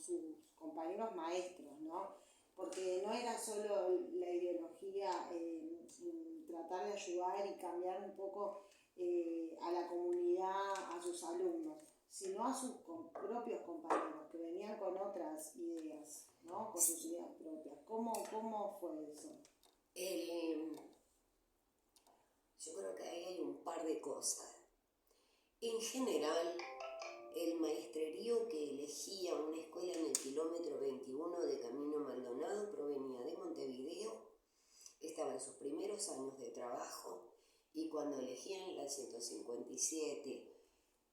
sus compañeros maestros, ¿no? Porque no era solo la ideología, tratar de ayudar y cambiar un poco a la comunidad, a sus alumnos, sino a sus propios compañeros que venían con otras ideas, ¿no? Con sus ideas propias. ¿Cómo fue eso? Yo creo que ahí hay un par de cosas. En general, el maestrerío que elegía una escuela en el kilómetro 21 de Camino Maldonado provenía de Montevideo, estaba en sus primeros años de trabajo, y cuando elegían la 157,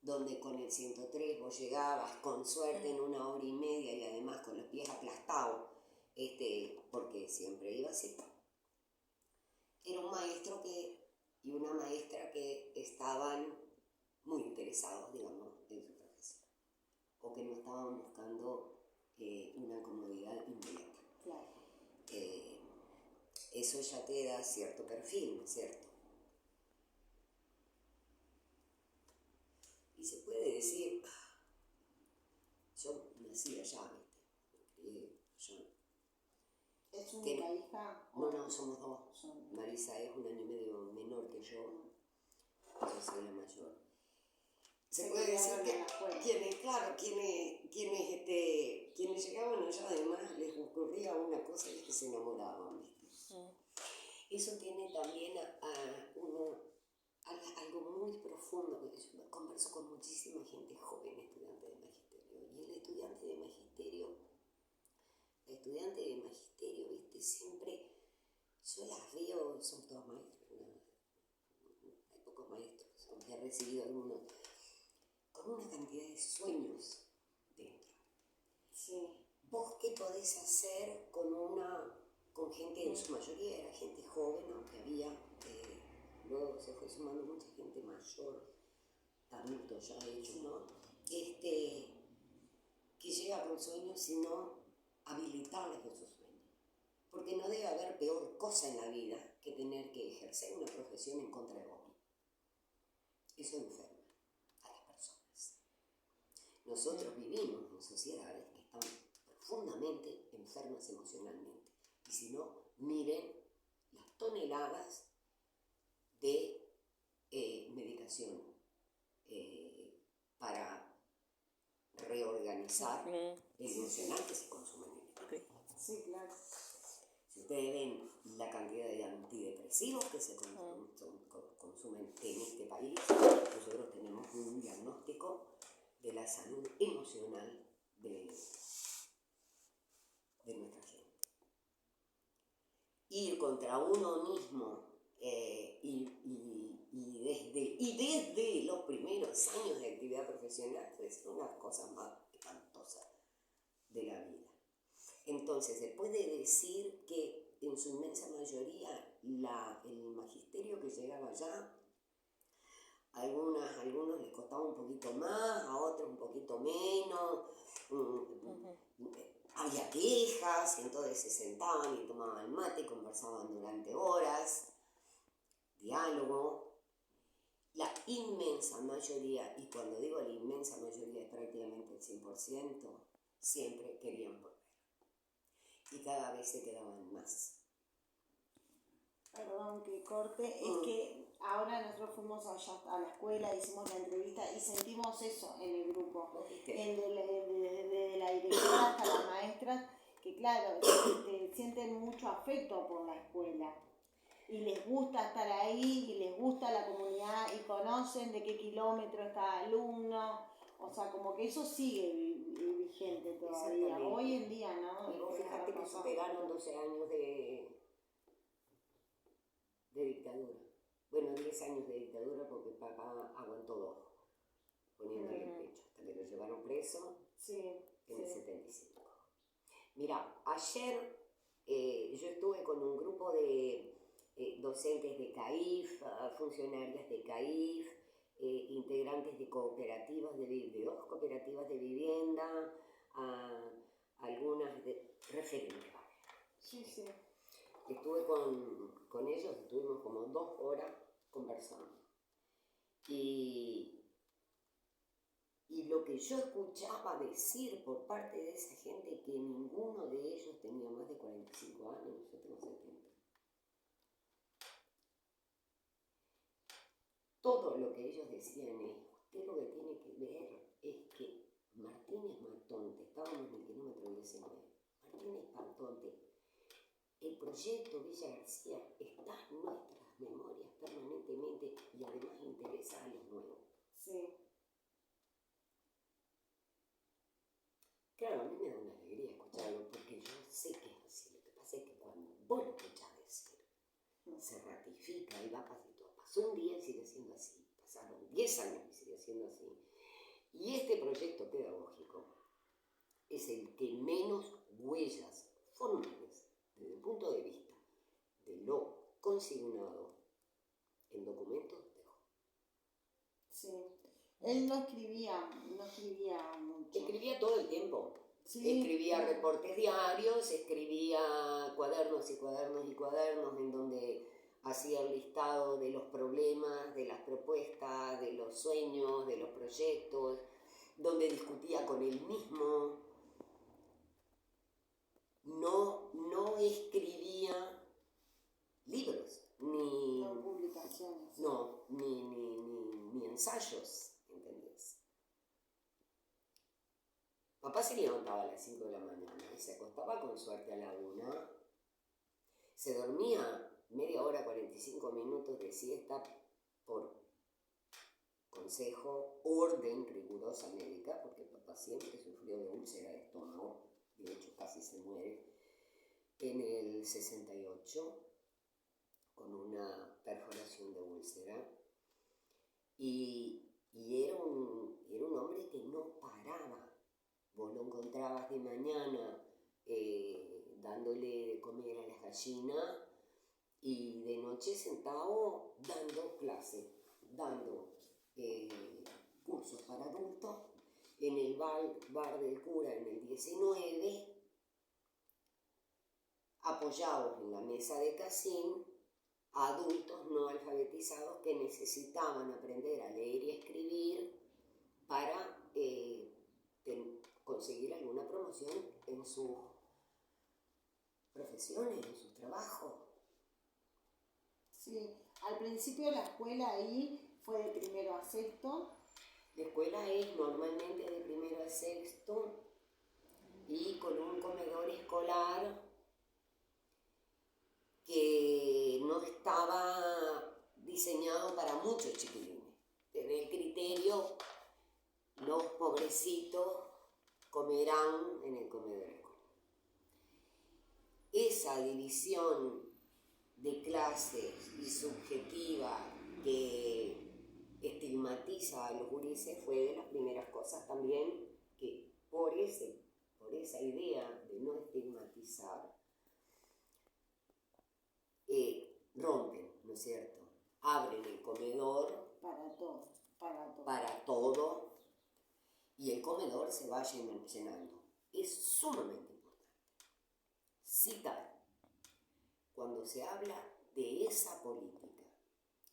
donde con el 103 vos llegabas con suerte en 1 hora y media y además con los pies aplastados, porque siempre iba así, era un maestro y una maestra que estaban muy interesados, digamos, en su profesión, o que no estaban buscando una comodidad inmediata. Claro. Eso ya te da cierto perfil, ¿no es cierto? Y se puede decir, yo nací allá, ¿viste? ¿Es única hija? No, somos dos. Marisa es 1 año y medio menor que yo. Yo soy la mayor. Se puede decir que quienes llegaban allá además les ocurría una cosa, y es que se enamoraban, ¿viste? Eso tiene también algo muy profundo, porque yo converso con muchísima gente joven, estudiante de magisterio, y el estudiante de magisterio, ¿viste? Siempre, yo las veo, son todos maestros, ¿no? Hay pocos maestros, aunque he recibido algunos, con una cantidad de sueños dentro. Sí. ¿Vos qué podés hacer con gente, en su mayoría era gente joven, aunque había, luego se fue sumando mucha gente mayor, adulto ya hecho, ¿no? Que llega con sueños, sino habilitarles esos sueños. Porque no debe haber peor cosa en la vida que tener que ejercer una profesión en contra de vos mismo. Eso enferma a las personas. Nosotros vivimos en sociedades que están profundamente enfermas emocionalmente. Y si no, miren las toneladas de medicación para reorganizar el emocional que se consume en el país. Sí, claro. Si ustedes ven la cantidad de antidepresivos que se consumen en este país, nosotros tenemos un diagnóstico de la salud emocional de nuestra gente. Ir contra uno mismo y desde los primeros años de actividad profesional es una de las cosas más espantosas de la vida. Entonces, se puede decir que en su inmensa mayoría el magisterio que llegaba allá, a algunos les costaba un poquito más, a otros un poquito menos, había quejas, entonces se sentaban y tomaban mate, conversaban durante horas, diálogo. La inmensa mayoría, y cuando digo la inmensa mayoría es prácticamente el 100%, siempre querían volver. Y cada vez se quedaban más. Perdón que corte, es que ahora nosotros fuimos allá a la escuela, hicimos la entrevista y sentimos eso en el grupo, desde la directora hasta las maestras, que claro, sienten mucho afecto por la escuela y les gusta estar ahí y les gusta la comunidad y conocen de qué kilómetro es cada alumno, o sea, como que eso sigue vigente todavía, hoy en día, ¿no? Y vos fijate que superaron 12 años de dictadura. Bueno, 10 años de dictadura porque papá aguantó 2, poniéndole el pecho, hasta que lo llevaron preso en el 75. Mira, ayer yo estuve con un grupo de docentes de CAIF, funcionarias de CAIF, integrantes de cooperativas, de 2 cooperativas de vivienda, algunas de referentes. Sí. Estuve con ellos, estuvimos como 2 horas conversando. Y Y lo que yo escuchaba decir por parte de esa gente, que ninguno de ellos tenía más de 45 años, yo tengo 70. Todo lo que ellos decían es, usted lo que tiene que ver es que Martínez Martonte, estábamos en el kilómetro 19, Martínez Martonte, el proyecto Villa García está en nuestras memorias permanentemente y además interesa a los nuevos. Sí. Claro, a mí me da una alegría escucharlo porque yo sé que es así. Lo que pasa es que cuando vos lo escuchás decir, se ratifica y va pasando. Pasó un día y sigue siendo así. Pasaron 10 años y sigue siendo así. Y este proyecto pedagógico es el que menos huellas formales, desde el punto de vista de lo consignado en documentos, dejó. Sí. Él no escribía mucho. Escribía todo el tiempo. Sí. Escribía reportes diarios, escribía cuadernos y cuadernos y cuadernos en donde hacía el listado de los problemas, de las propuestas, de los sueños, de los proyectos, donde discutía con él mismo. No escribía libros, ni publicaciones. No, ni ensayos, ¿entendés? Papá se levantaba a las 5 de la mañana y se acostaba con suerte a la 1. Se dormía media hora, 45 minutos de siesta por consejo, orden rigurosa médica, porque papá siempre sufrió de úlcera de estómago, de hecho casi se muere en el 68 con una perforación de úlcera. Y era un hombre que no paraba. Vos lo encontrabas de mañana dándole de comer a las gallinas y de noche sentado dando clase, dando cursos para adultos en el bar del cura en el 19, apoyados en la mesa de Casín, a adultos no alfabetizados que necesitaban aprender a leer y escribir para conseguir alguna promoción en sus profesiones, en sus trabajos. Sí, al principio la escuela ahí fue de primero a sexto. La escuela es normalmente de primero a sexto y con un comedor escolar que no estaba diseñado para muchos chiquilines. Tenía el criterio, los pobrecitos comerán en el comedor escolar. Esa división de clases y subjetiva que estigmatiza a los gurises fue de las primeras cosas también que por esa idea de no estigmatizar rompen, ¿no es cierto? Abren el comedor para todo y el comedor se va llenando. Es sumamente importante citar cuando se habla de esa política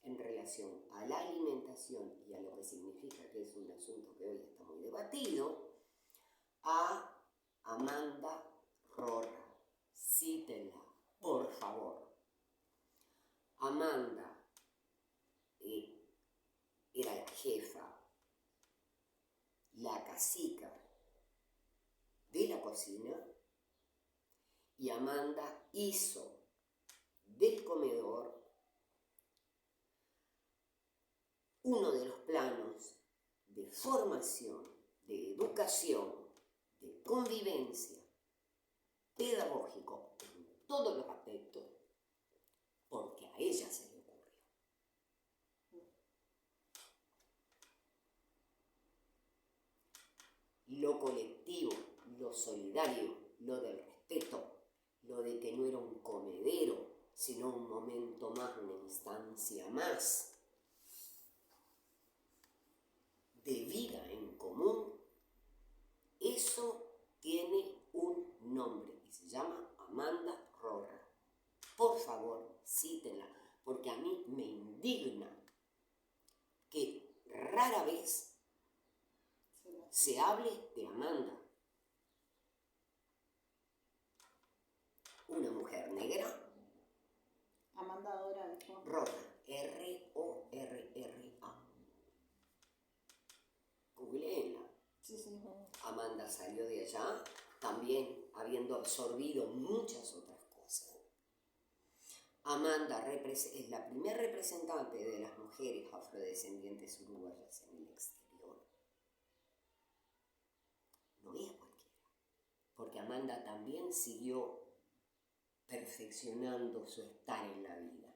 en relación a la alimentación y a lo que significa, que es un asunto que hoy está muy debatido, a Amanda Rorra. Cítenla, por favor. Amanda era la jefa, la cacica de la cocina, y Amanda hizo del comedor uno de los planos de formación, de educación, de convivencia, pedagógico en todos los aspectos, porque a ella se le ocurrió. Lo colectivo, lo solidario, lo del respeto, lo de que no era un comedero, sino un momento más, una instancia más de vida en común, eso tiene un nombre y se llama Amanda Rorra. Por favor, cítenla, porque a mí me indigna que rara vez se hable de Amanda, una mujer negra, Amanda Dora, dijo. Rorra, R-O-R-R-A. Googleenla. Sí, sí. Amanda salió de allá también habiendo absorbido muchas otras cosas. Amanda es la primera representante de las mujeres afrodescendientes uruguayas en el exterior. No es cualquiera, porque Amanda también siguió perfeccionando su estar en la vida.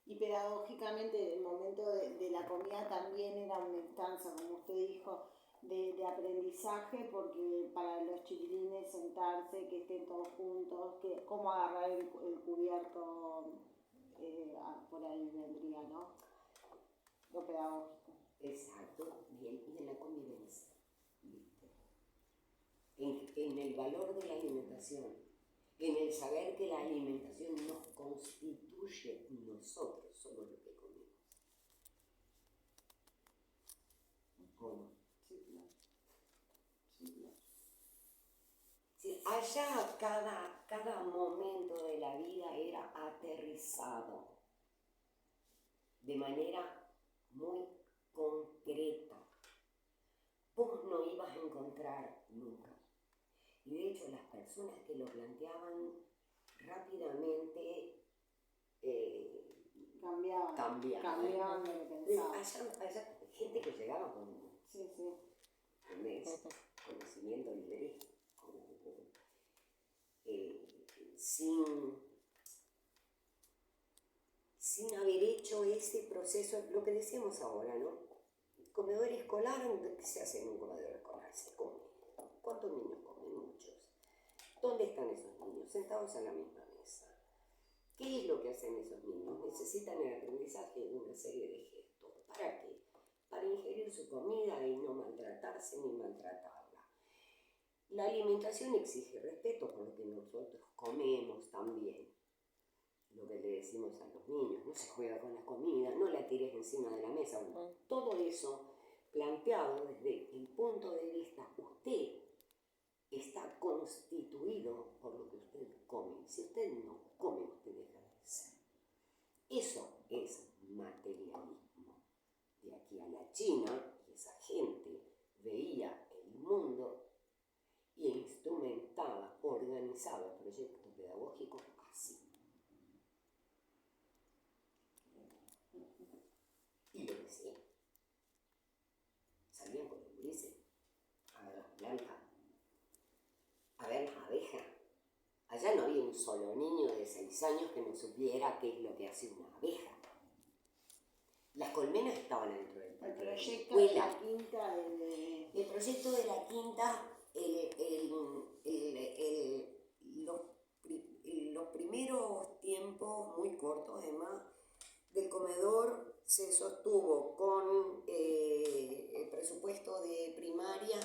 Y pedagógicamente el momento de la comida también era una instancia, como usted dijo, de aprendizaje, porque para los chiquilines sentarse, que estén todos juntos, que cómo agarrar el cubierto, por ahí vendría, ¿no? Lo pedagógico. Exacto, y en la convivencia. En el valor de la alimentación, en el saber que la alimentación nos constituye, nosotros somos lo que comemos. ¿O no? Sí, claro. Sí, claro. Sí, allá cada momento de la vida era aterrizado de manera muy concreta. Vos no ibas a encontrar nunca. Y de hecho las personas que lo planteaban rápidamente cambiaban de lo que pensaban. Allá gente que llegaba con Sí. conocimiento libre, sin haber hecho ese proceso, lo que decíamos ahora, ¿no? Comedor escolar, ¿qué se hace en un comedor escolar? Se come. ¿Cuántos niños comen? Muchos. ¿Dónde están esos niños? Sentados a la misma mesa. ¿Qué es lo que hacen esos niños? Necesitan el aprendizaje de una serie de gestos. ¿Para qué? Para ingerir su comida y no maltratarse ni maltratarla. La alimentación exige respeto por lo que nosotros comemos también. Lo que le decimos a los niños, no se juega con la comida, no la tires encima de la mesa. Bueno, todo eso planteado desde el punto de vista, usted está constituido por lo que usted come. Si usted no come, usted deja de ser. Eso es materialismo. De aquí a la China, esa gente veía el mundo y instrumentaba, organizaba proyectos pedagógicos así. Y lo decía. Salían con los gurises a ver las plantas, a ver las abejas. Allá no había un solo niño de 6 años que no supiera qué es lo que hace una abeja. Las colmenas estaban dentro del proyecto de la quinta. El proyecto de la quinta, los primeros tiempos, muy cortos además, del comedor se sostuvo con el presupuesto de primaria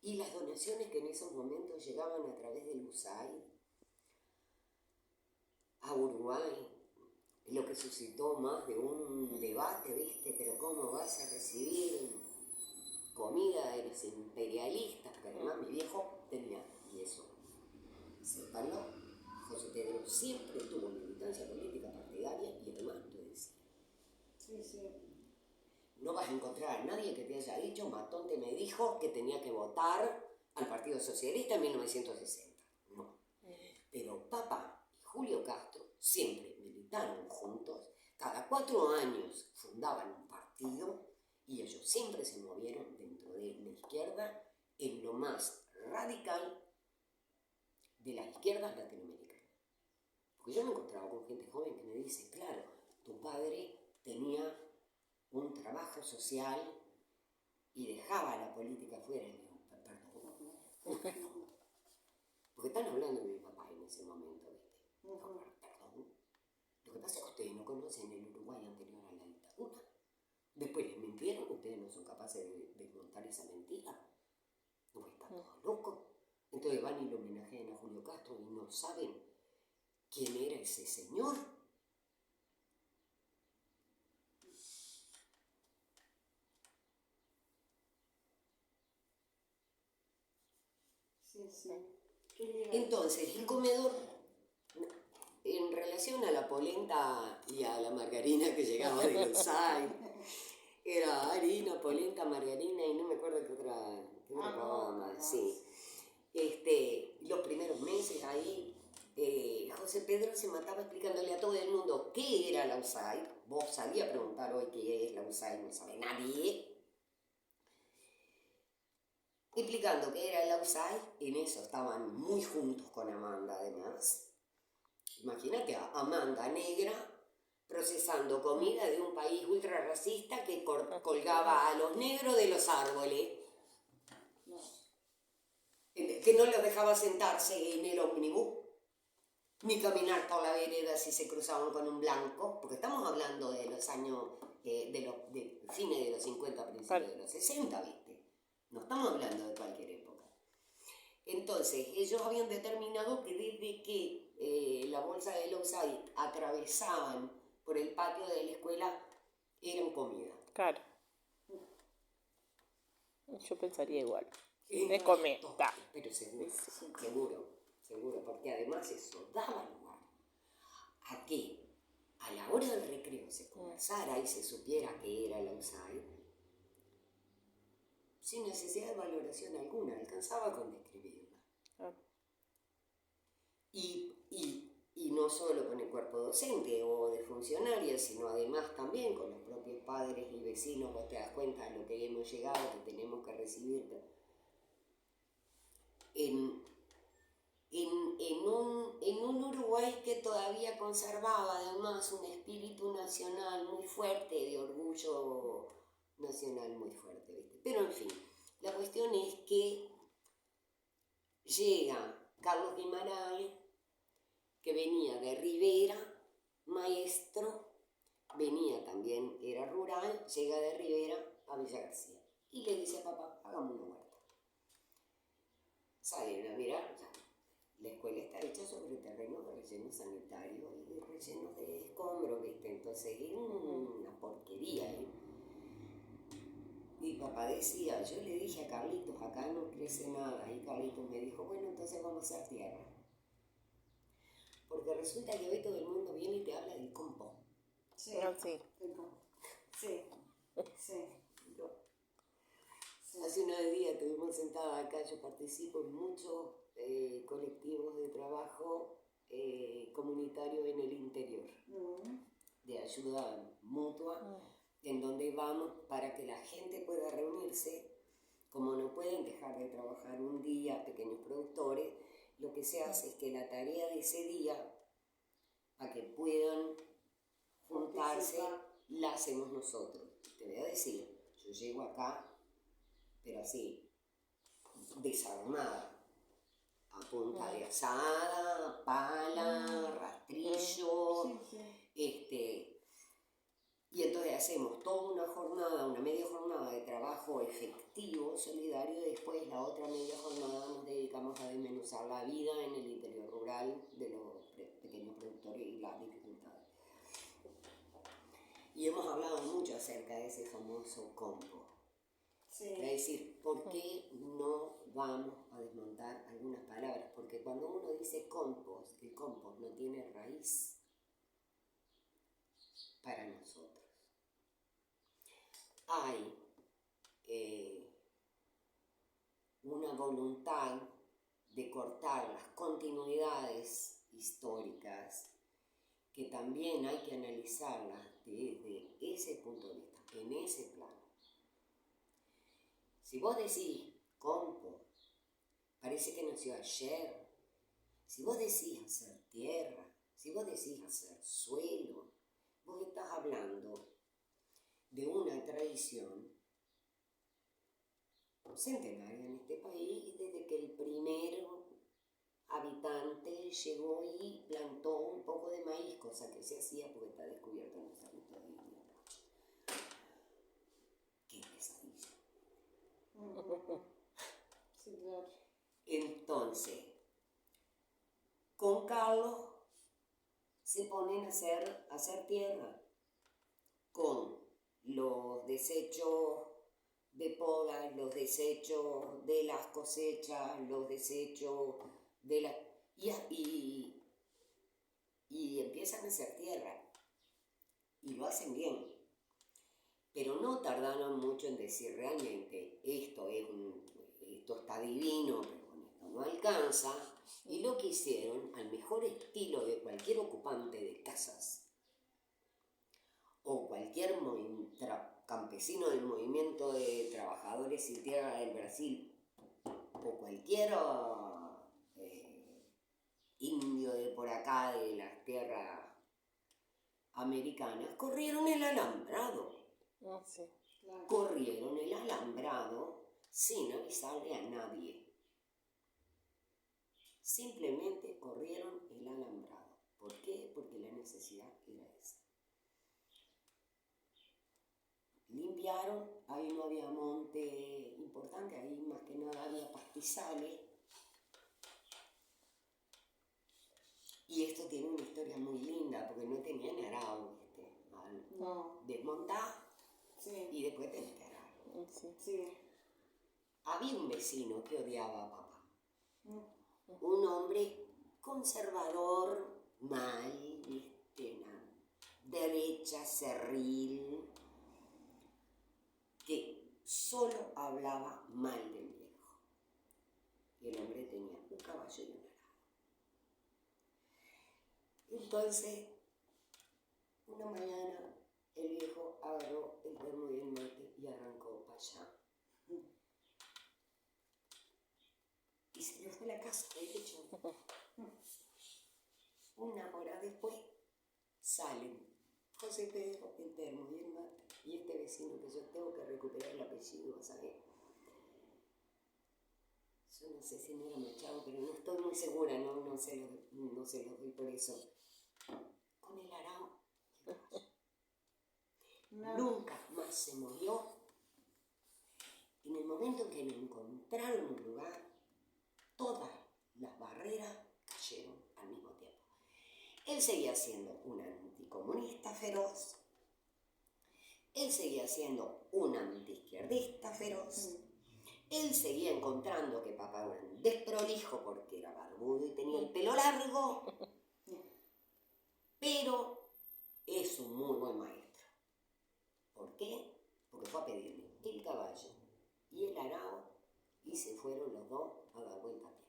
y las donaciones que en esos momentos llegaban a través del USAID a Uruguay, lo que suscitó más de un debate, ¿viste? Pero ¿cómo vas a recibir comida de los imperialistas? Porque además mi viejo tenía, y eso, sépanlo, José Pedro siempre tuvo militancia política partidaria y además lo decía. Sí. No vas a encontrar a nadie que te haya dicho, Matonte me dijo que tenía que votar al Partido Socialista en 1960. No. Pero Papa y Julio Castro siempre militaron juntos, cada 4 años fundaban un partido y ellos siempre se movieron dentro de la izquierda en lo más radical de las izquierdas latinoamericanas. Porque yo me he encontrado con gente joven que me dice, claro, tu padre tenía un trabajo social y dejaba la política fuera. Y digo, perdón. Porque están hablando de mi papá en ese momento, ¿viste? Perdón. Lo que pasa es que ustedes no conocen el Uruguay anterior a la dictadura. Después les mintieron, ustedes no son capaces de desmontar esa mentira. No, están todos locos. Entonces van y lo homenajean a Julio Castro y no saben quién era ese señor. Sí, sí. Qué lindo. Entonces, el comedor, en relación a la polenta y a la margarina que llegaba de los era harina, polenta, margarina y no me acuerdo qué otra cosa más. Sí. Los primeros meses ahí, José Pedro se mataba explicándole a todo el mundo qué era la USAID. Vos salías a preguntar hoy qué es la USAID, no sabe nadie. Explicando qué era la USAID, en eso estaban muy juntos con Amanda además. Imagínate a Amanda negra procesando comida de un país ultra racista que colgaba a los negros de los árboles, que no los dejaba sentarse en el ómnibus, ni caminar por la vereda si se cruzaban con un blanco, porque estamos hablando de los años, de fines de los 50, principios de los 60, ¿viste? No estamos hablando de cualquier época. Entonces, ellos habían determinado que desde que la bolsa de los USAID atravesaban por el patio de la escuela, eran comida. Claro. Yo pensaría igual. De comer. Pero seguro, porque además eso daba lugar a que a la hora del recreo se conversara y se supiera que era la USAID, sin necesidad de valoración alguna, alcanzaba con describirla. Y no solo con el cuerpo docente o de funcionarios, sino además también con los propios padres y vecinos. Vos te das cuenta de lo que hemos llegado, que tenemos que recibir en un Uruguay que todavía conservaba además un espíritu nacional muy fuerte, de orgullo nacional muy fuerte, ¿viste? Pero en fin, la cuestión es que llega Carlos Guimarães, que venía de Rivera, maestro, venía también, era rural, llega de Rivera a Villa García y le dice a papá, hagamos una huerta. Salen a mirar, la escuela está hecha sobre terrenos de relleno sanitario y de rellenos de escombros, ¿viste? Entonces era una porquería, ¿eh? Y papá decía, yo le dije a Carlitos, acá no crece nada, y Carlitos me dijo, bueno, entonces vamos a hacer tierra. Porque resulta que hoy todo el mundo viene y te habla del compost. Sí, sí. Hace unos días estuvimos sentadas acá, yo participo en muchos colectivos de trabajo comunitario en el interior, de ayuda mutua, en donde vamos para que la gente pueda reunirse. Como no pueden dejar de trabajar un día pequeños productores, lo que se hace es que la tarea de ese día, para que puedan juntarse, la hacemos nosotros. Te voy a decir, yo llego acá, pero así, desarmada, a punta de asada, pala, rastrillo, y entonces hacemos toda una jornada, una media jornada de trabajo efectivo, solidario, y después la otra media jornada nos dedicamos a desmenuzar la vida en el interior rural de los pequeños productores y las dificultades. Y hemos hablado mucho acerca de ese famoso compost. Sí. Es decir, ¿por qué no vamos a desmontar algunas palabras? Porque cuando uno dice compost, el compost no tiene raíz para nosotros. Hay una voluntad de cortar las continuidades históricas que también hay que analizarlas desde ese punto de vista, en ese plano. Si vos decís compost, parece que nació ayer. Si vos decís hacer tierra, si vos decís hacer suelo, vos estás hablando de una tradición centenaria en este país, desde que el primer habitante llegó y plantó un poco de maíz, cosa que se hacía porque está descubierto en los hábitos de vida. ¡Qué pesadilla! Sí, claro. Entonces, con Carlos se ponen a hacer tierra con los desechos de podas, los desechos de las cosechas, los desechos de la... Y empiezan a hacer tierra. Y lo hacen bien. Pero no tardaron mucho en decir realmente esto está divino, pero con esto no alcanza. Y lo que hicieron, al mejor estilo de cualquier ocupante de casas o cualquier campesino del movimiento de trabajadores sin tierra del Brasil o cualquier indio de por acá de las tierras americanas, corrieron el alambrado. Sí. Claro. Corrieron el alambrado sin avisarle a nadie. Simplemente corrieron el alambrado. ¿Por qué? Porque la necesidad era esa. Limpiaron, ahí no había monte importante, ahí más que nada había pastizales. Y esto tiene una historia muy linda, porque no tenían arado, No. desmontar Sí. y después tenés que arar. Sí. Había un vecino que odiaba a papá. Mm. Un hombre conservador, mal, derecha, cerril, que solo hablaba mal del viejo. Y el hombre tenía un caballo y un arado. Entonces, una mañana, el viejo agarró el termo y el mate y arrancó para allá. Y se le fue a la casa, de hecho. Una hora después, salen José Pedro, el termo y el mate, y este vecino que yo tengo que recuperar el apellido, ¿sabes? Yo no sé si no era Machado, pero no estoy muy segura, no se lo doy por eso. Con el arao. No. Nunca más se movió. En el momento en que lo encontraron en un lugar, todas las barreras cayeron al mismo tiempo. Él seguía siendo un anticomunista feroz. Él seguía siendo un antiizquierdista feroz. Él seguía encontrando que papá era un desprolijo porque era barbudo y tenía el pelo largo. Pero es un muy buen maestro. ¿Por qué? Porque fue a pedirle el caballo y el arao y se fueron los dos a dar vuelta a tierra.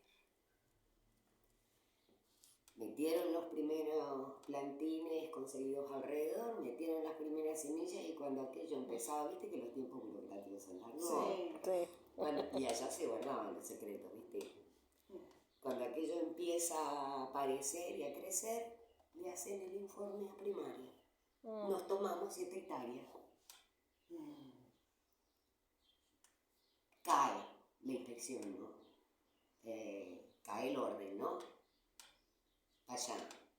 Metieron los primeros plantines conseguidos alrededor, metieron las primeras semillas y cuando aquello empezaba, viste que los tiempos burocráticos son largos. Sí. Bueno, y allá se guardaban los secretos, viste. Cuando aquello empieza a aparecer y a crecer, le hacen el informe a primaria. Nos tomamos 7 hectáreas. Cae la inspección, ¿no? Cae el orden, ¿no? Allá.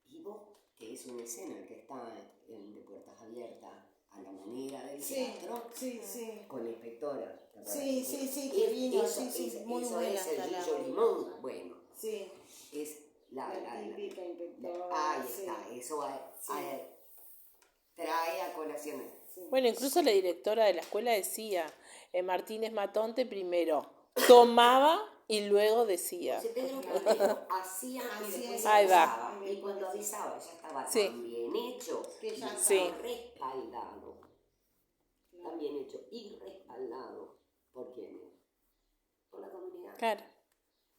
Y vos, que es una escena que está de puertas abiertas a la manera del teatro, con la inspectora. Sí, que vino, muy eso buena es el está la Gillo Limón. Bueno, sí. es la típica inspectora. ahí está, eso trae a colación. Bueno, incluso la directora de la escuela decía, Martínez Matonte primero tomaba y luego decía. José Pedro primero hacía y después Ahí va. avisaba. Y cuando avisaba ya estaba Sí. tan bien hecho Que ya y Sí. tan respaldado. Tan bien hecho y respaldado. ¿Por quién? Por la comunidad. Claro.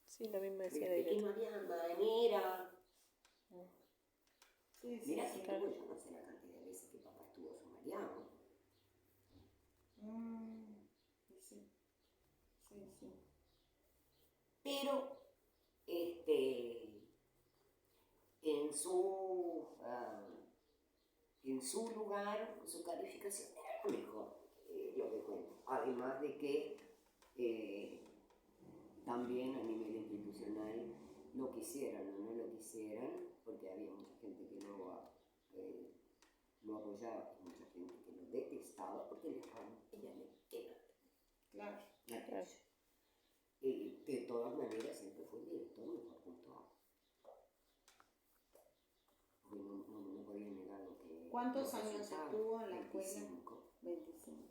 Sí, lo mismo decía la De que no directora. había manera. Sí, Mirá que claro. yo no sé la cantidad de veces que papá estuvo sumariado. Sí. Pero en su lugar, su calificación era mejor, lo que cuento. Además de que también a nivel institucional lo quisieran o no lo quisieran, porque había mucha gente que lo apoyaba y mucha gente que lo detestaba porque le rompía la esquina. Claro. Claro. De todas maneras siempre fue el director mejor puntuado. Porque no podía negar lo que... ¿Cuántos los años resultados. estuvo en la escuela? 25. 25.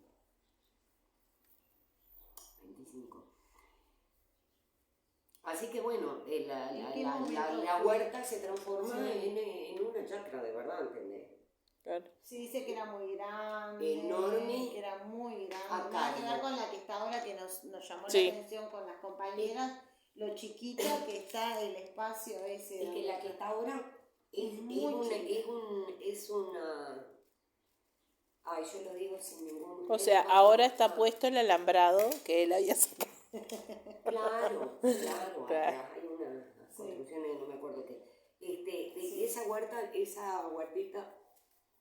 Así que bueno, ¿En qué momento la fue? huerta se transforma Sí. en una chacra de verdad, ¿entendés? Claro. Sí, dice que era muy grande, Enorme, que era muy grande. a Nada que ver cargo. con la que está ahora, que nos llamó la Sí. atención con las compañeras, lo chiquita que está el espacio ese. Es que la que está ahora es muy chiquita. una... Ay, yo lo digo sin ningún... O es sea, un ahora está contraste. puesto el alambrado que él había sacado. Claro, Claro. atrás hay unas construcciones, no me acuerdo qué. Esa huertita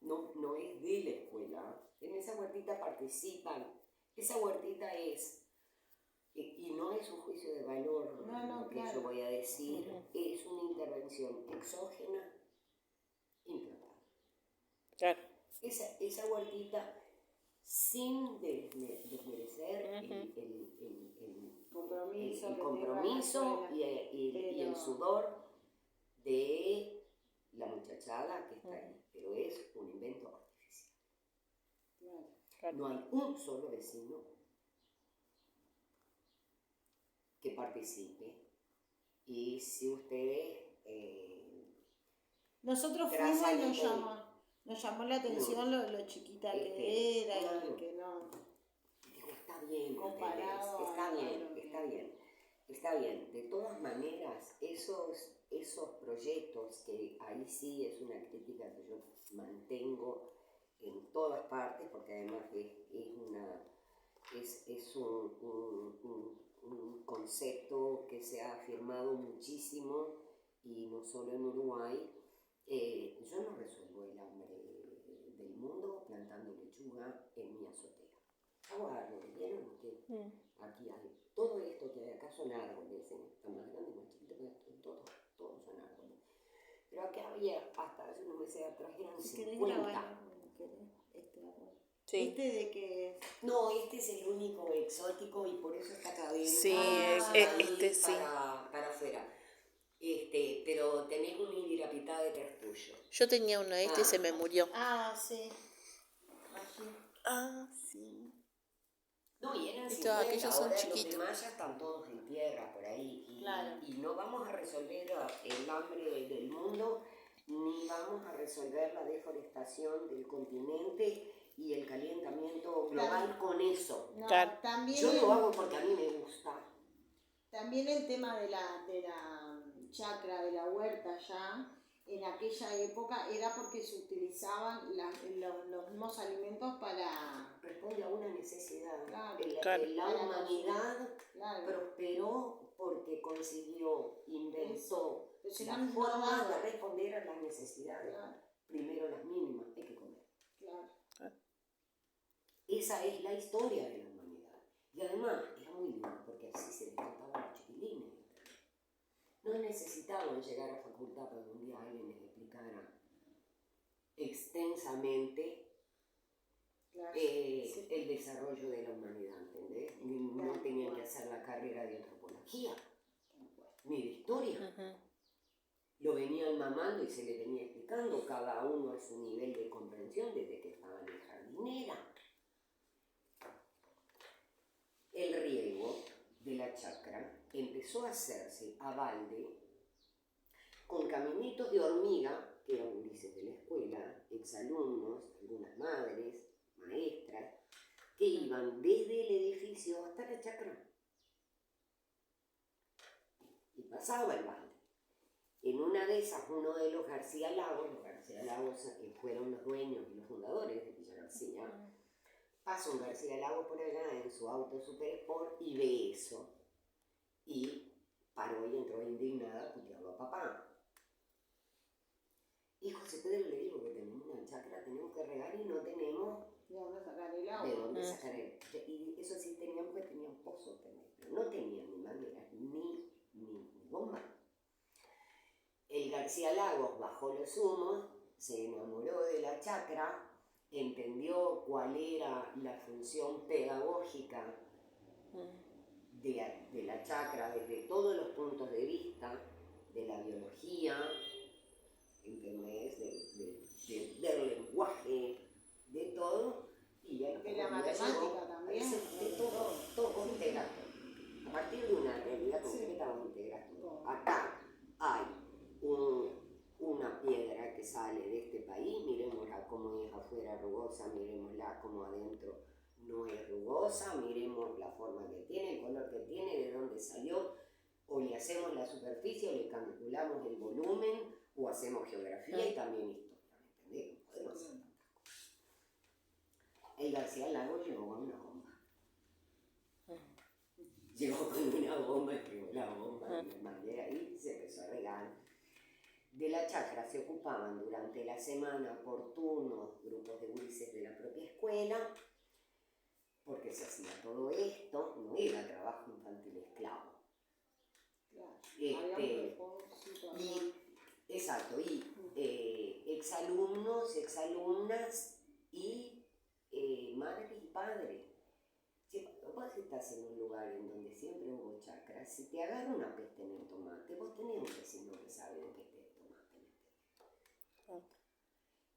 no es de la escuela. En esa huertita participan. Esa huertita es, y no es un juicio de valor No, lo que claro. yo voy a decir, es una intervención exógena implacable. Claro. Esa huertita, sin desmerecer el Compromiso, el que compromiso tenga la escuela, y el pero- sudor de la muchachada que está ahí, pero es un invento artificial. Claro. No hay un solo vecino que participe, y si ustedes Nosotros tras fuimos y salir nos llamó la atención lo chiquita que era claro. y que no. Digo, está bien, Comparado ¿entendés? a lo que- Está bien. De todas maneras, esos proyectos, que ahí sí es una crítica que yo mantengo en todas partes, porque además es un concepto que se ha afirmado muchísimo, y no solo en Uruguay. Yo no resuelvo el hambre del mundo plantando lechuga en mi azotea. Hago árboles, ¿vieron? Que aquí hay todo esto que hay acá son árboles, está más grande, más chiquito, todos son árboles. Pero acá había, hasta hace unos meses atrás, eran Si querés 50. grabar, ¿querés? Árbol. Sí. De que... No, este es el único exótico, y por eso está cadena Sí, sí. para afuera. Pero tenés un indirapitá de tertuyo. Yo tenía uno de y se me murió. Sí. Allí. Sí. No, y eran Y 50, todos aquellos son ahora chiquitos. los demás ya están todos en tierra por ahí. Claro. Y no vamos a resolver el hambre del mundo, ni vamos a resolver la deforestación del continente y el calentamiento global con eso. No, Claro. también Yo lo hago porque a mí me gusta. También el tema de la chacra, de la huerta ya, en aquella época era porque se utilizaban los mismos alimentos para... Responde a una necesidad. Claro. La humanidad Claro. prosperó porque inventó Pero si la no, forma no, de responder a las necesidades. Claro. Primero las mínimas, hay que comer. Claro. Esa es la historia de la humanidad. Y además era muy lindo porque así se les trataba a los chiquilines. No necesitaban llegar a facultad para que un día alguien les explicara extensamente el desarrollo de la humanidad, ¿entendés? No tenían que hacer la carrera de antropología, ni de historia. Lo venían mamando y se les venía explicando, cada uno a su nivel de comprensión desde que estaban en jardinera. El riego de la chacra empezó a hacerse a balde, con caminitos de hormiga, que eran gurises de la escuela, exalumnos, algunas madres, maestras, que iban desde el edificio hasta la chacra. Y pasaba el balde. En una de esas, uno de los García Lagos que fueron los dueños y los fundadores de Villa García, pasa un García Lagos por allá en su auto Super Sport y ve eso. Y paró y entró indignada a putearlo a papá. Y José Pedro le dijo que tenemos una chacra, tenemos que regar y no tenemos ¿De dónde sacar el agua? de dónde sacar el... Y eso sí tenían pozos, pero no tenían ni mangueras ni bomba. El García Lagos bajó los humos, se enamoró de la chacra, entendió cuál era la función pedagógica de la chacra desde todos los puntos de vista, de la biología, ¿entendés? Del lenguaje, de todo, y ya De la matemática también. De todo integral. A partir de una realidad concreta vamos a integrar sale de este país, miremosla como es afuera rugosa, miremosla como adentro no es rugosa, miremos la forma que tiene, el color que tiene, de dónde salió, o le hacemos la superficie, o le calculamos el volumen, o hacemos geografía y también historia, ¿me entendés? Podemos hacer tantas cosas. El García Lago llegó con una bomba. Llegó con una bomba, escribió la bomba, y me mandé ahí, se empezó a regar. De la chacra se ocupaban durante la semana por turnos grupos de gurises de la propia escuela, porque se hacía todo esto, no era trabajo infantil esclavo. Claro. Exacto, y exalumnos, exalumnas y madres y padres. Si vos estás en un lugar en donde siempre hubo chacras, si te agarra una peste en el tomate, vos tenés un vecino que sabe de peste de tomate.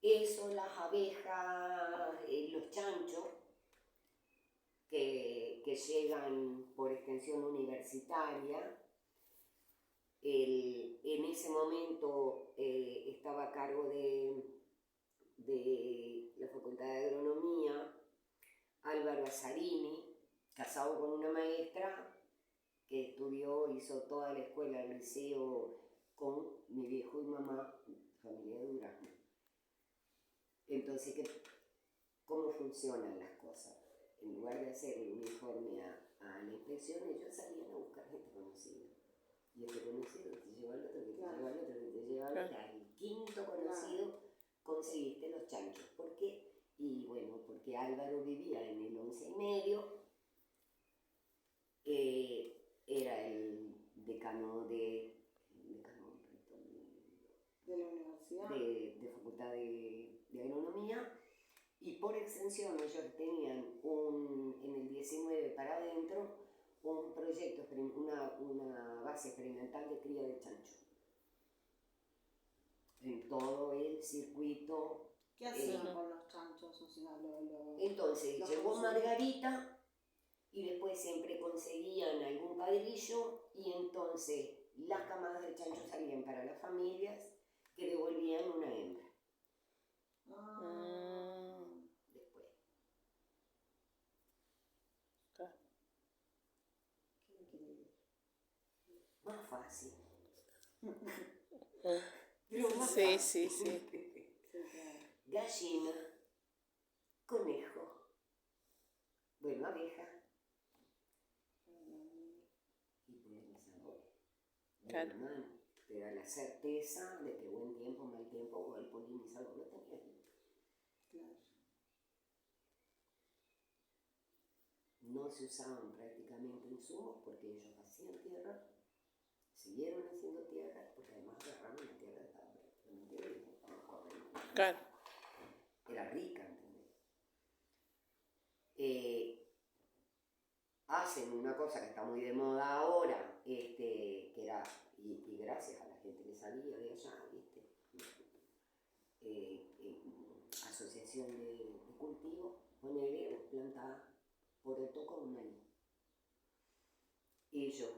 Eso, las abejas, los chanchos, que llegan por extensión universitaria. En ese momento estaba a cargo de la Facultad de Agronomía Álvaro Azzarini, casado con una maestra que estudió, hizo toda la escuela, el liceo con mi viejo y mamá, familia de Durazno. Entonces, ¿cómo funcionan las cosas? En lugar de hacer el uniforme a la inspección, ellos salían a buscar gente conocida. Y este conocido te lleva al otro, que te lleva al otro, que te lleva al otro. Al quinto conocido conseguiste los chanchos. ¿Por qué? Y bueno, porque Álvaro vivía en el 11 y medio, era el decano de la universidad, de Facultad de Agronomía, y por extensión ellos tenían en el 19 para adentro un proyecto, una base experimental de cría de chancho en todo el circuito. ¿Qué hacían con los chanchos? O sea, entonces llegó Margarita y después siempre conseguían algún padrillo, y entonces las camadas de chancho salían para las familias que devolvían una hembra. Después. Qué increíble. Más fácil. Sí. Gallina, conejo, bueno, abeja y polinizador. Claro. Te da la certeza de que buen tiempo, mal tiempo, o el polinizador lo tenía. Claro. No se usaban prácticamente insumos porque ellos hacían tierra, siguieron haciendo tierra, porque además agarraban la tierra de cada Claro. Era rica, ¿entendés? Hacen una cosa que está muy de moda ahora, que era, y gracias a la gente que sabía de allá, ¿viste? Asociación de cultivo, ponele, vos plantás poroto con maíz. Ellos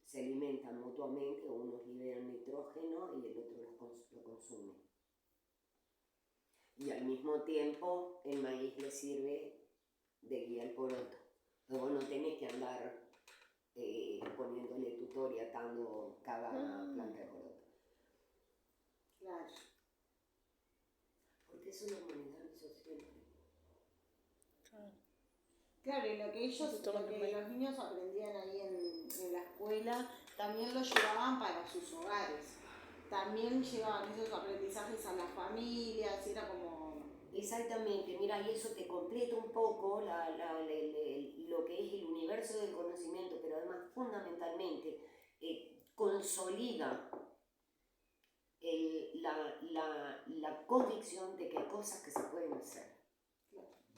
se alimentan mutuamente, unos liberan nitrógeno y el otro lo consume. Y al mismo tiempo el maíz le sirve de guía al poroto. Entonces vos no tenés que andar poniéndole tutor y atando cada planta de poroto. Claro. Porque eso la humanidad lo hizo siempre. Claro, y lo que los niños aprendían ahí en la escuela, también lo llevaban para sus hogares. También llevaban esos aprendizajes a las familias, era como... Exactamente, mira, y eso te completa un poco lo que es el universo del conocimiento, pero además fundamentalmente consolida la convicción de que hay cosas que se pueden hacer.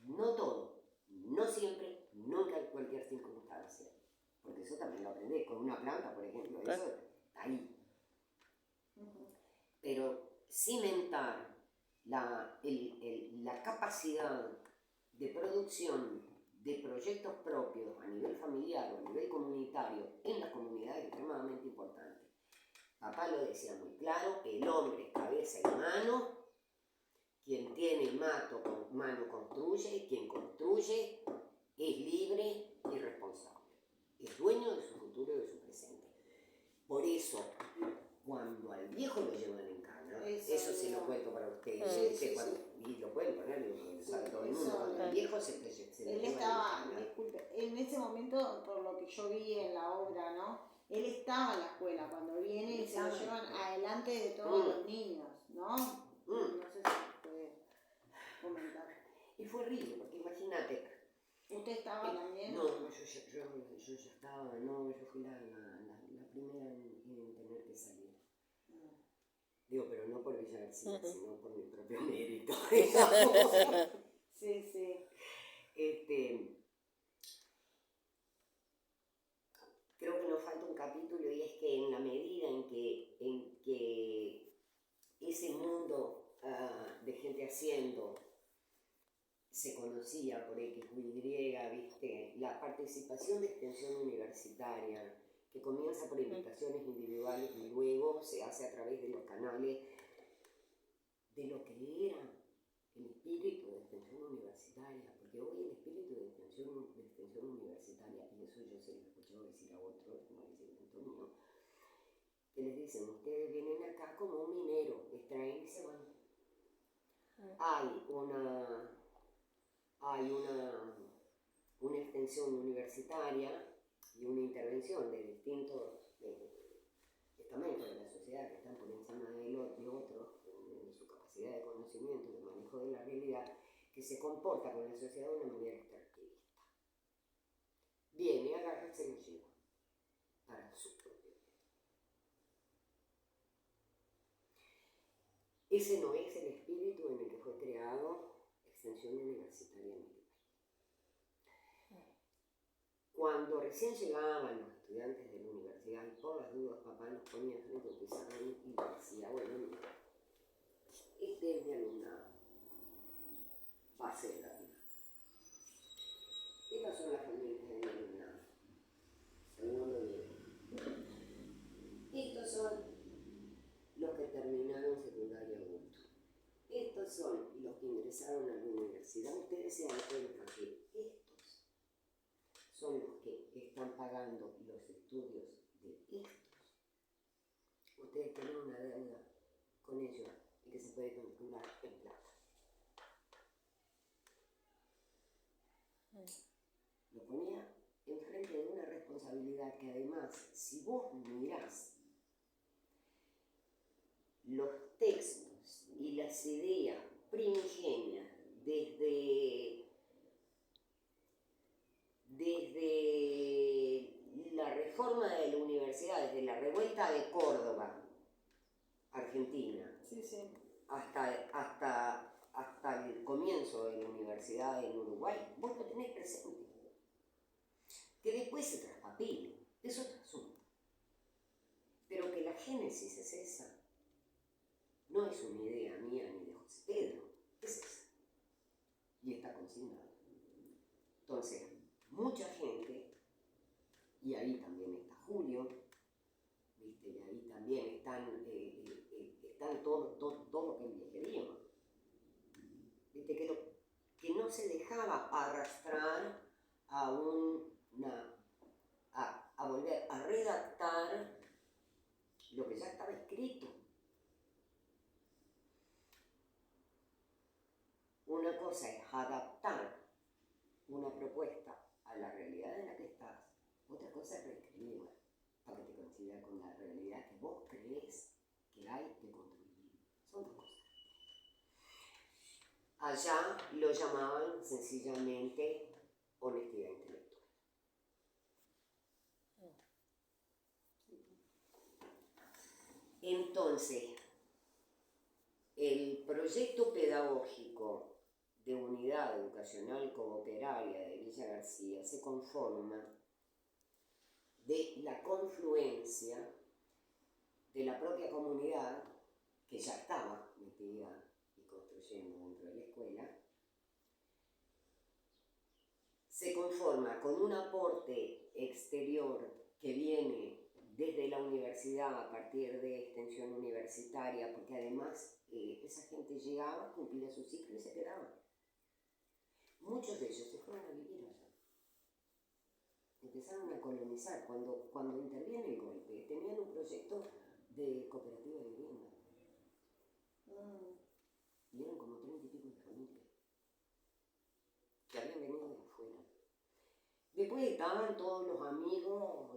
No todo, no siempre, nunca en cualquier circunstancia. Porque eso también lo aprendés con una planta, por ejemplo, eso está ahí. Pero cimentar la capacidad de producción de proyectos propios a nivel familiar o a nivel comunitario en las comunidades es extremadamente importante. Papá lo decía muy claro, el hombre es cabeza y mano, quien tiene mano construye, quien construye es libre y responsable, es dueño de su futuro y de su presente. Por eso, cuando al viejo lo llevan en cana, eso sí lo cuento para ustedes, y lo pueden poner, lo sabe todo el mundo, cuando al viejo se lo Él llevan estaba, en cana. disculpe, en ese momento, por lo que yo vi en la obra, ¿no? Él estaba en la escuela cuando viene y se lo llevan adelante de todos los niños, ¿no? No sé si puede comentar. Y fue horrible, porque imagínate. ¿Usted estaba también? No, yo ya estaba, no, yo fui la primera en tener que salir. Digo, pero no por Villa García, sino por mi propio mérito. Sí, sí. Creo que nos falta un capítulo y es que en la medida en que ese mundo de gente haciendo se conocía por X o Y, ¿viste? La participación de extensión universitaria, que comienza por invitaciones individuales y luego se hace a través de los canales de lo que era el espíritu de extensión universitaria, porque hoy el espíritu de extensión universitaria, y eso yo se lo he escuchado decir a otros, no es invento mío, que les dicen, ustedes vienen acá como un minero, extraen y se van. Hay una extensión universitaria y una intervención de distintos estamentos de la sociedad que están por encima de otros en su capacidad de conocimiento, de manejo de la realidad, que se comporta con la sociedad de una manera extractivista. Viene, agarra, se lo lleva para su propio bien. Ese no es el espíritu en el que fue creado Extensión Universitaria Militar. Cuando recién llegaban los estudiantes de la universidad y por las dudas papá los ponía frente a un pizarrón y decía, bueno, mira, este es mi alumnado, base de la vida. Estas son las familias de mi alumnado, segundo nivel. Estos son los que terminaron secundario adulto. Estos son los que ingresaron a la universidad. Ustedes se dan cuenta que estos son los que están pagando los estudios de estos. Ustedes tienen una deuda con ellos y que se puede calcular en plata. Lo ponía enfrente de una responsabilidad que además, si vos mirás los textos y las ideas primigenias desde la reforma de la universidad, desde la revuelta de Córdoba, Argentina, Sí, sí. hasta el comienzo de la universidad en Uruguay, vos lo tenés presente. Que después se traspapile, es otro asunto. Pero que la génesis es esa, no es una idea mía ni de José Pedro, es esa. Y está consignado. Entonces, mucha gente, y ahí también está Julio, ¿viste? Y ahí también están todo lo que le queríamos. ¿Viste? Que no se dejaba arrastrar a volver a redactar lo que ya estaba escrito. Una cosa es adaptar una propuesta a la realidad en la que estás, otra cosa es reescribirla para que te coincida con la realidad que vos crees que hay que construir. Son dos cosas. Allá lo llamaban sencillamente honestidad intelectual. Entonces, el proyecto pedagógico de unidad educacional cooperaria de Villa García se conforma de la confluencia de la propia comunidad, que ya estaba metida y construyendo dentro de la escuela, se conforma con un aporte exterior que viene desde la universidad, a partir de extensión universitaria, porque además esa gente llegaba, cumplía su ciclo y se quedaba. Muchos de ellos se fueron a vivir allá. Empezaron a colonizar. Cuando interviene el golpe, tenían un proyecto de cooperativa de vivienda. Y eran como 30 y pico de familias que habían venido de afuera. Después estaban todos los amigos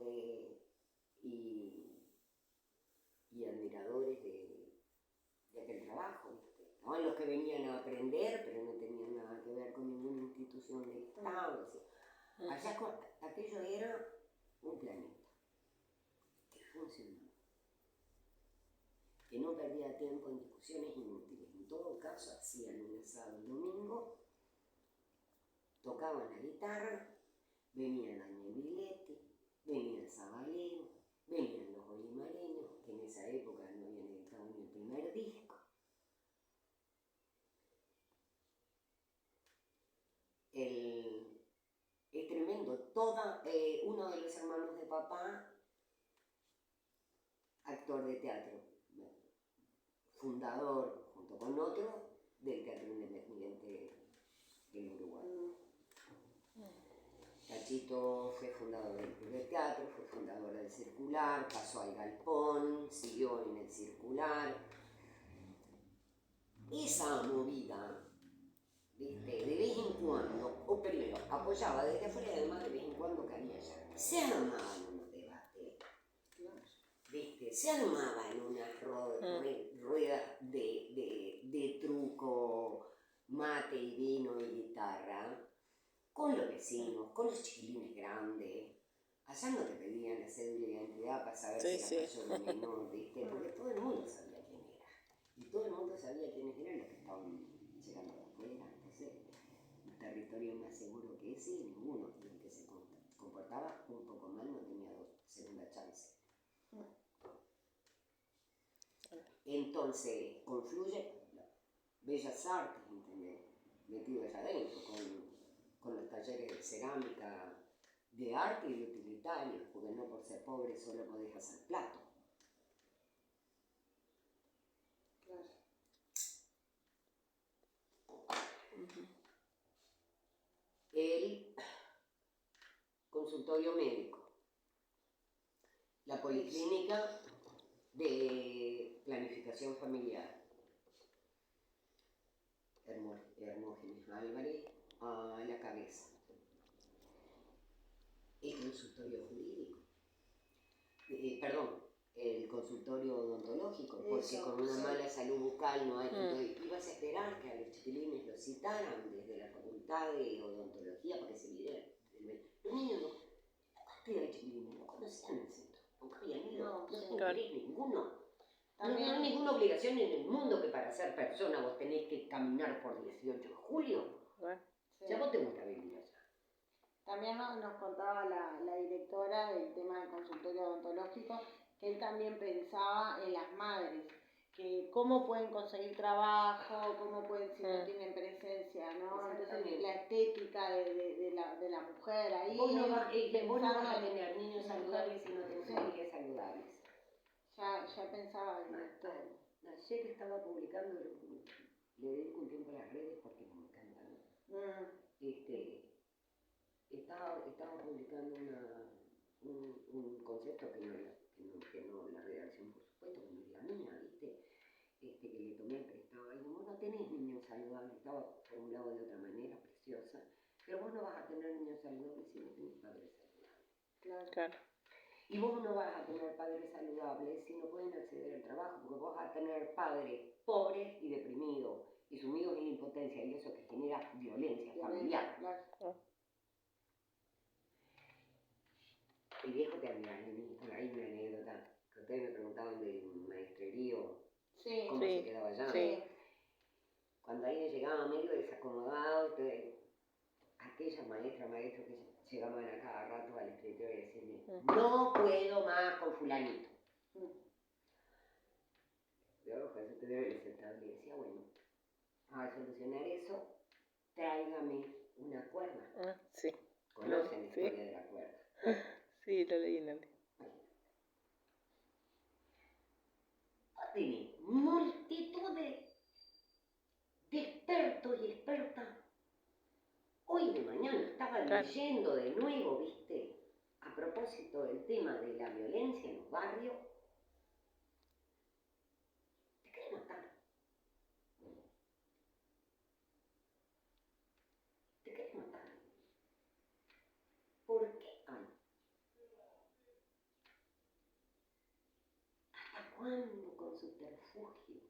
y admiradores de aquel trabajo, ¿viste? Estaban los que venían a aprender, pero no tenían nada que ver con ninguna institución del Estado. ¿Sí? Allá aquello era un planeta que funcionaba, que no perdía tiempo en discusiones inútiles. En todo caso, hacían un asado el domingo, tocaban la guitarra, venía Daniel Viletti, venía Zabalero, venían los olimareños, que en esa época no habían editado ni el primer disco. Es tremendo. Uno de los hermanos de papá, actor de teatro, fundador, junto con otro, del Teatro Independiente del Uruguay. Cachito fue fundador del Club de Teatro, fue fundador del Circular, pasó al Galpón, siguió en el Circular. Esa movida, ¿viste? De vez en cuando, o primero, apoyaba desde afuera y además de vez en cuando caía ya. Se armaban unos debates, ¿viste? Se armaban unas ruedas de truco, mate y vino y guitarra, con los vecinos, con los chiquilines grandes. Allá no te pedían la cédula de identidad para saber si era mayor o menor, ¿viste? Porque todo el mundo sabía quién era. Y todo el mundo sabía quiénes eran los que estaban llegando de afuera. Entonces, un territorio más seguro que ese, ninguno. Y el que se comportaba un poco mal no tenía segunda chance. Entonces, confluye Bellas Artes, ¿entendés? Metido allá adentro, con los talleres de cerámica, de arte y de utilitarios, porque no por ser pobre solo podés hacer plato. Claro. El consultorio médico, la policlínica de planificación familiar, Hermógenes Álvarez a la cabeza. El consultorio jurídico, el consultorio odontológico, porque Eso, con una sí. mala salud bucal no hay. Entonces, ibas a esperar que a los chiquilines los citaran desde la facultad de odontología para que se vieran. Los niños, la cantidad de chiquilines no conocían el centro, nunca habían ido, no tenía interés ninguno. No hay ninguna obligación en el mundo que para ser persona vos tenés que caminar por 18 de julio. Sí. Ya vos te gusta vivir allá. También nos contaba la directora del tema del consultorio odontológico que él también pensaba en las madres, que cómo pueden conseguir trabajo, cómo pueden si no tienen presencia, ¿no? Entonces la estética de la mujer ahí. Vos no vas a tener niños saludables si no tenés familias saludables. Ya pensaba en esto. Ayer estaba publicando, le dedico un tiempo a las redes porque me encantan. Estaba publicando un concepto que no la redacción, por supuesto, que no es la mía, ¿viste? Que le tomé prestado. Y vos no tenés niños saludables, estaba formulado de otra manera, preciosa, pero vos no vas a tener niños saludables si no tenés padres saludables. Claro. Y vos no vas a tener padres saludables si no pueden acceder al trabajo, porque vos vas a tener padres pobres y deprimidos y sumidos en impotencia, y eso que genera violencia familiar. Claro. El viejo te admira. Hay una anécdota que ustedes me preguntaban del maestrerío, cómo se quedaba allá. Sí. Cuando alguien llegaba medio desacomodado, aquellas maestros que llegaban a cada rato al escritorio y decían, no puedo más con fulanito. Yo, José, te debe sentar y decía, bueno, a solucionar eso, tráigame una cuerda. Sí. ¿Conocen la historia de la cuerda? Sí, lo leí en el libro. tenés multitud de expertos y expertas. Hoy de mañana estaba leyendo de nuevo, ¿viste? A propósito del tema de la violencia en los barrios. ¿Te querés matar? ¿Te querés matar? ¿Por qué hay? ¿Hasta cuándo con subterfugio?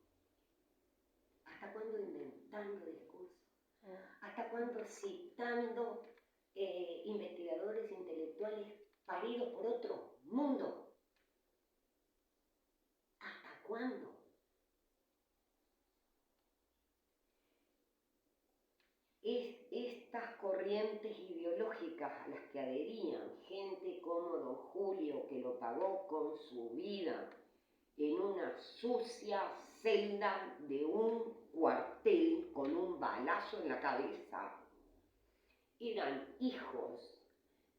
¿Hasta cuándo inventando discursos? ¿Hasta cuándo citando investigadores intelectuales paridos por otro mundo? ¿Hasta cuándo? Estas corrientes ideológicas a las que adherían gente como don Julio, que lo pagó con su vida en una sucia celda de un cuartel con un balazo en la cabeza, eran hijos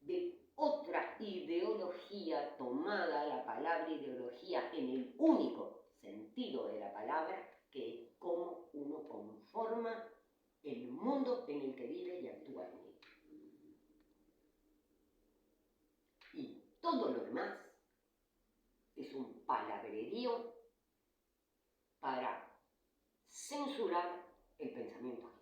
de otra ideología tomada, la palabra ideología en el único sentido de la palabra, que es cómo uno conforma el mundo en el que vive y actúa en él. Y todo lo demás es un palabrerío para censurar el pensamiento.